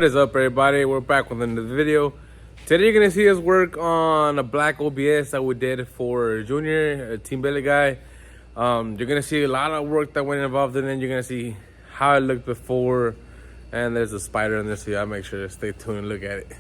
is up, everybody? We're back with another video. Today you're gonna see us work on a black OBS that we did for Junior, a Team Billy guy. You're gonna see a lot of work that went involved in it. You're gonna see how it looked before, and there's a spider in there, so y'all make sure to stay tuned and look at it.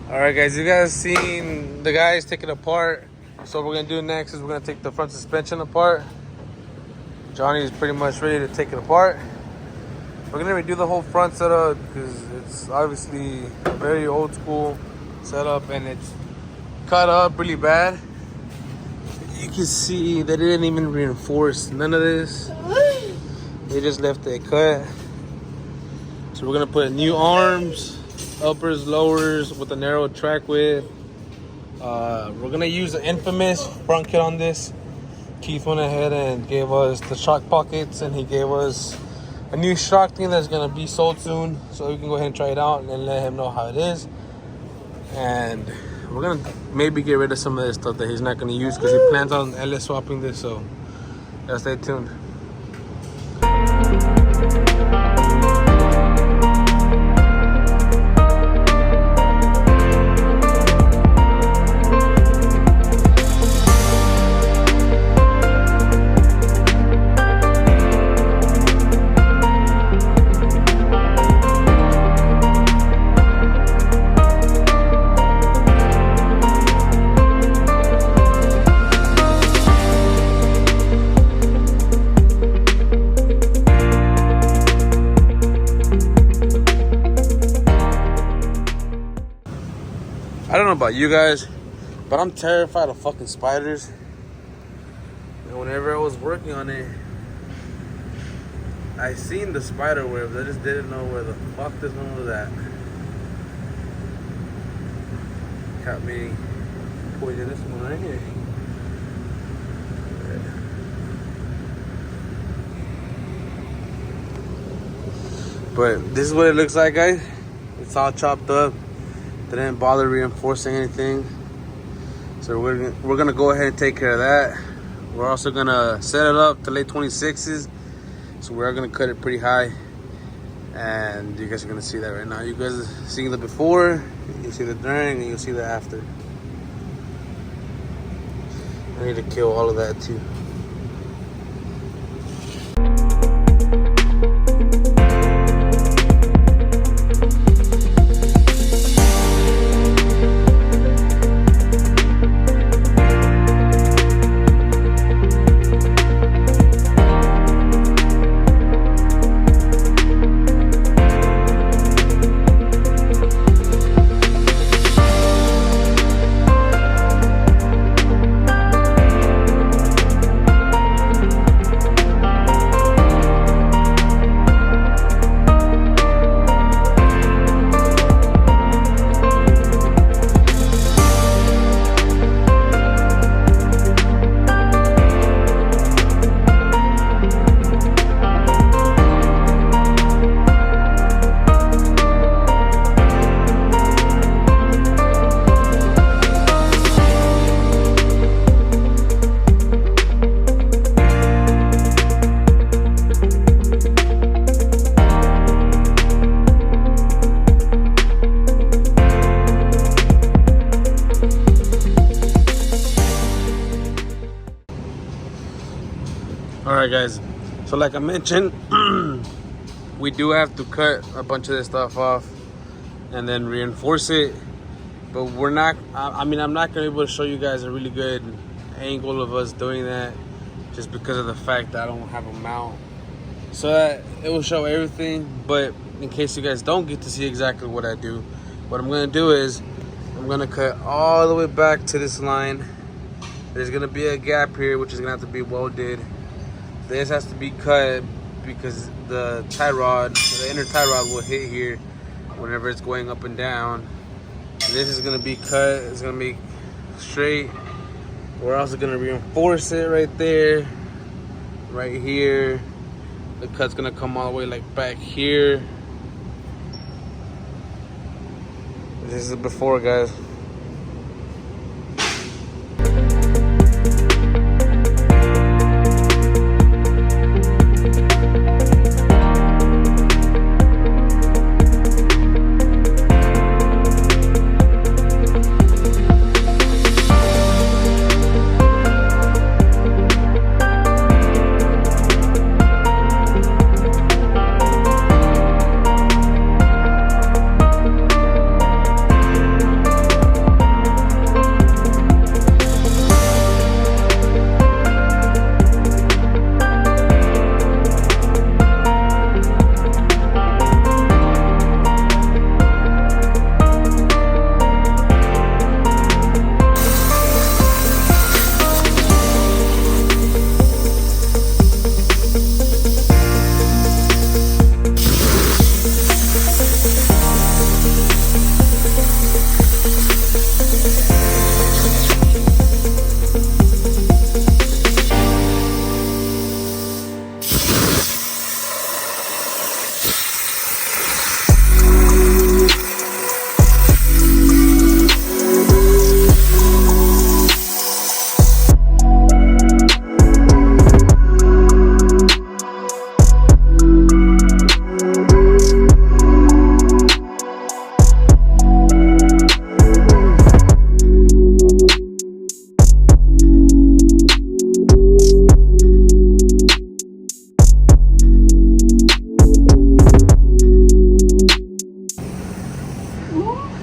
Alright guys, you guys seen the guys take it apart. So what we're gonna do next is we're gonna take the front suspension apart. Johnny's pretty much ready to take it apart. We're gonna redo the whole front setup because it's obviously a very old school setup and it's cut up really bad. You can see they didn't even reinforce none of this. They just left it cut. So we're gonna put new arms, uppers, lowers with a narrow track width. We're gonna use the infamous front kit on this. Keith went ahead and gave us the shock pockets, and he gave us a new shock thing that's gonna be sold soon, so we can go ahead and try it out and let him know how it is. And we're gonna maybe get rid of some of this stuff that he's not gonna use because he plans on LS swapping this, so yeah, stay tuned. I don't know about you guys, but I'm terrified of fucking spiders. And whenever I was working on it, I seen the spider webs. I just didn't know where the fuck this one was at. Caught me poison this one right here. But this is what it looks like, guys. It's all chopped up. Didn't bother reinforcing anything, so we're gonna go ahead and take care of that. We're also gonna set it up to late 26s, so we're gonna cut it pretty high, and you guys are gonna see that right now. You guys are seeing the before, you see the during, and you'll see the after. I need to kill all of that too. Alright guys, so like I mentioned, we do have to cut a bunch of this stuff off and then reinforce it, but we're not, I'm not gonna be able to show you guys a really good angle of us doing that just because of the fact that I don't have a mount. So that it will show everything, but in case you guys don't get to see exactly what I do, what I'm gonna do is I'm gonna cut all the way back to this line. There's gonna be a gap here, which is gonna have to be welded. This has to be cut because the tie rod, the inner tie rod will hit here whenever it's going up and down. This is gonna be cut, it's gonna be straight. We're also gonna reinforce it right there, right here. The cut's gonna come all the way like back here. This is before, guys.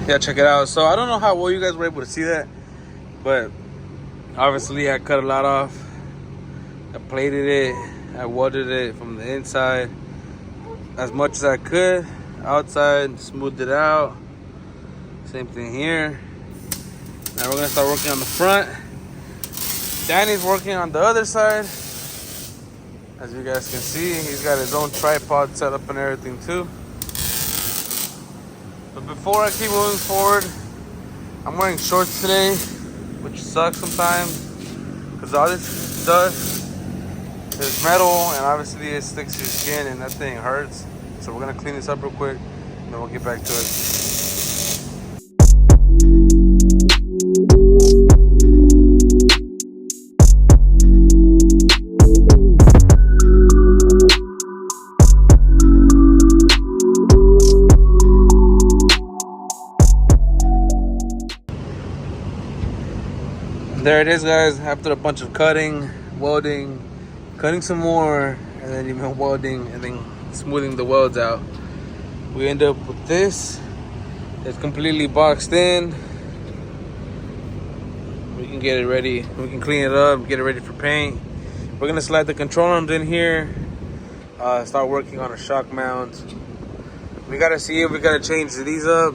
Yeah, check it out. So I don't know how well you guys were able to see that, but obviously I cut a lot off. I plated it, I welded it from the inside as much as I could. Outside, smoothed it out. Same thing here. Now we're gonna start working on the front. Danny's working on the other side. As you guys can see, he's got his own tripod set up and everything too. But before I keep moving forward, I'm wearing shorts today, which sucks sometimes, because all this dust is metal and obviously it sticks to your skin and that thing hurts. So we're gonna clean this up real quick and then we'll get back to it. There it is, guys. After a bunch of cutting, welding, cutting some more, and then even welding, and then smoothing the welds out, we end up with this. It's completely boxed in. We can get it ready. We can clean it up, get it ready for paint. We're gonna slide the control arms in here, start working on a shock mount. We gotta see if we gotta change these up.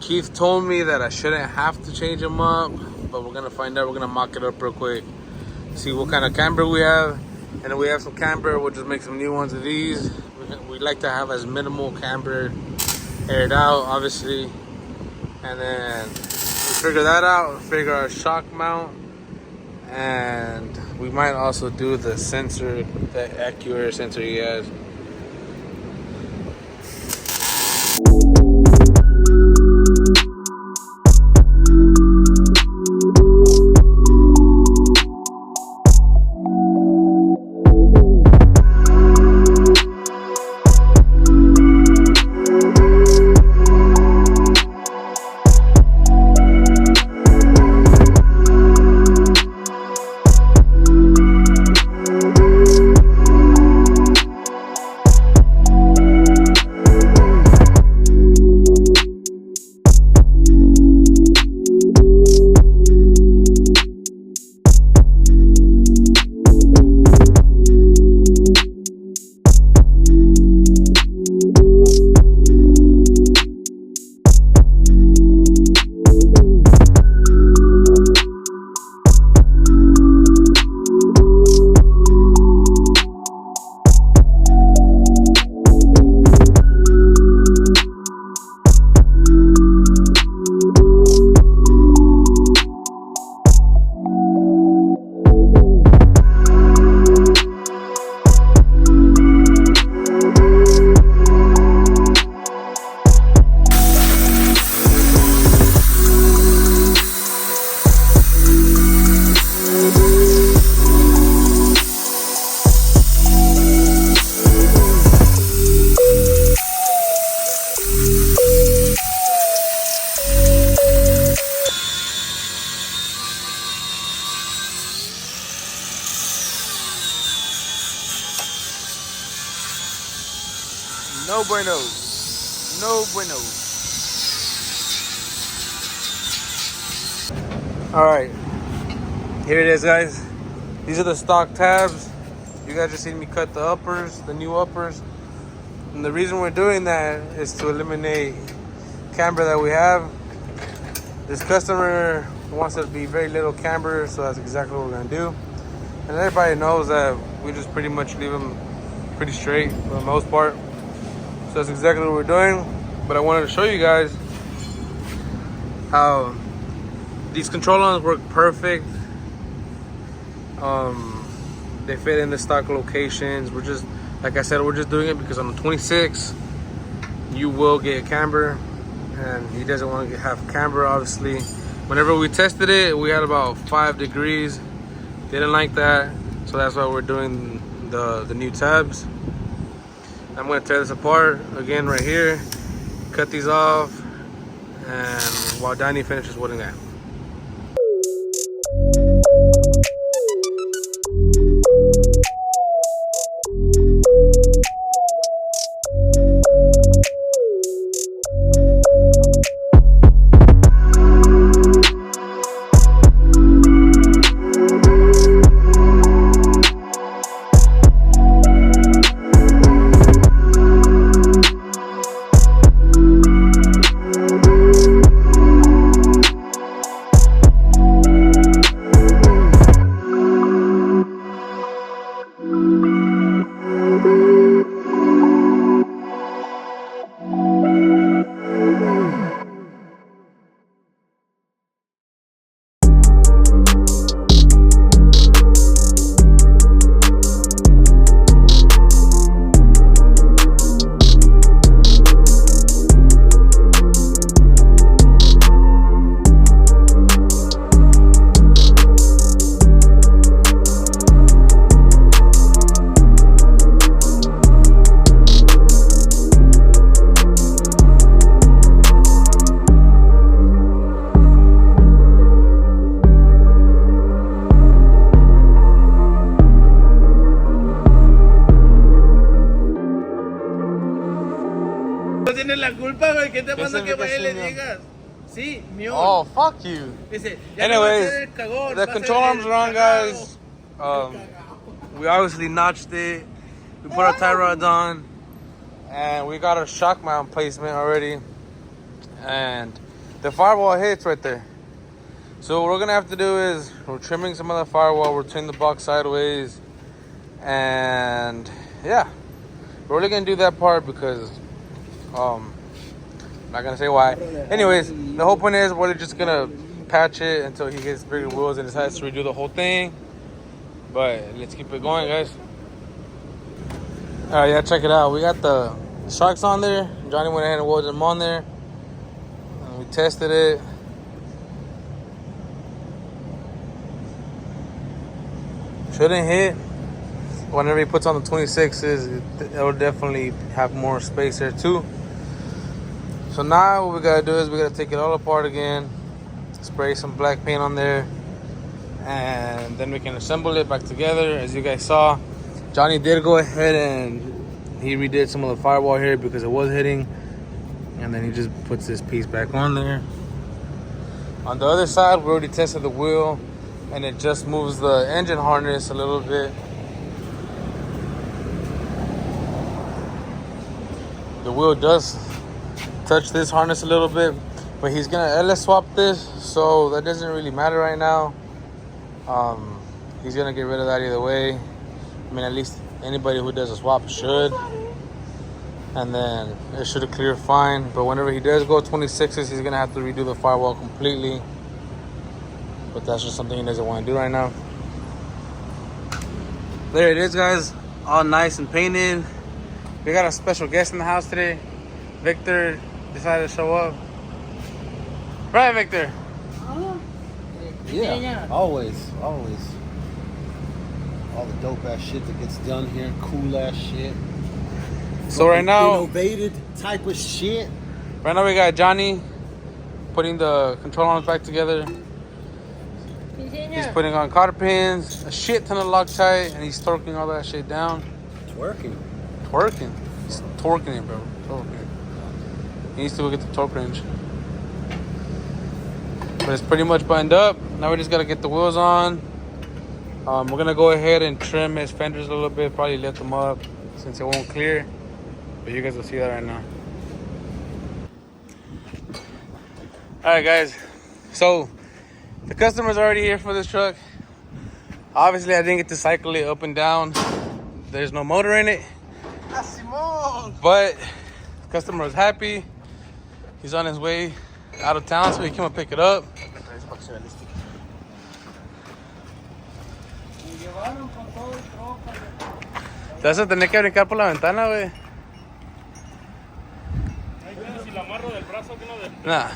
Keith told me that I shouldn't have to change them up, but we're gonna find out. We're gonna mock it up real quick, see what kind of camber we have, and if we have some camber, we'll just make some new ones of these. We like to have as minimal camber aired out, obviously, and then we figure that out, figure our shock mount, and we might also do the sensor, the AccuAir sensor he has. bueno. No bueno. Alright. Here it is, guys. These are the stock tabs. You guys just seen me cut the uppers, the new uppers. And the reason we're doing that is to eliminate camber that we have. This customer wants it to be very little camber, so that's exactly what we're gonna do. And everybody knows that we just pretty much leave them pretty straight for the most part. So that's exactly what we're doing. But I wanted to show you guys how these control arms work perfect. They fit in the stock locations. We're just, like I said, we're just doing it because on the 26 you will get camber, and he doesn't want to have camber, obviously. Whenever we tested it, we had about 5 degrees. They didn't like that, so that's why we're doing the new tabs. I'm going to tear this apart again right here, cut these off, and while Danny finishes welding that. Tienes la culpa, güey. ¿Quién te manda que vaya y le digas? Sí, mío. Oh, fuck you. Dice, anyways, the control arms are on, guys. We obviously notched it. We put our tie rods on, and we got our shock mount placement already. And the firewall hits right there. So what we're gonna have to do is we're trimming some of the firewall. We're turning the box sideways, and yeah, we're only gonna do that part because I'm not gonna say why. Anyways, the whole point is we're just gonna patch it until he gets bigger wheels and decides to redo the whole thing. But let's keep it going, guys. All right, yeah, check it out. We got the shocks on there. Johnny went ahead and welded them on there. And we tested it. Shouldn't hit. Whenever he puts on the 26s, it'll definitely have more space there too. So now what we gotta do is we gotta take it all apart again, spray some black paint on there, and then we can assemble it back together. As you guys saw, Johnny did go ahead and he redid some of the firewall here because it was hitting, and then he just puts this piece back on there. On the other side, we already tested the wheel, and it just moves the engine harness a little bit. The wheel does touch this harness a little bit, but he's gonna LS swap this, so that doesn't really matter right now. He's gonna get rid of that either way. I mean, at least anybody who does a swap should, and then it should clear fine. But whenever he does go 26s, he's gonna have to redo the firewall completely, but that's just something he doesn't want to do right now. There it is, guys, all nice and painted. We got a special guest in the house today. Victor decided to show up. Right, Victor? Yeah, always. All the dope ass shit that gets done here, cool ass shit. So right now, innovative type of shit. Right now we got Johnny putting the control arms back together. He's putting on cotter pins, a shit ton of Loctite, and he's torquing all that shit down. Twerking. He's twerking it, bro. Oh, okay. He needs to go get the torque wrench. But it's pretty much buttoned up. Now we just gotta get the wheels on. We're gonna go ahead and trim his fenders a little bit. Probably lift them up since it won't clear. But you guys will see that right now. All right, guys. So the customer's already here for this truck. Obviously, I didn't get to cycle it up and down. There's no motor in it. But the customer is happy. He's on his way out of town, so he came and pick it up. Te vas a tener que brincar por la ventana, güey. Nah.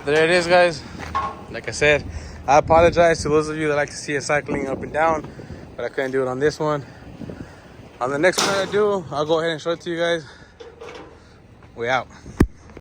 There it is, guys. Like I said, I apologize to those of you that like to see it cycling up and down, but I couldn't do it on this one. On the next one I do, I'll go ahead and show it to you guys. We out.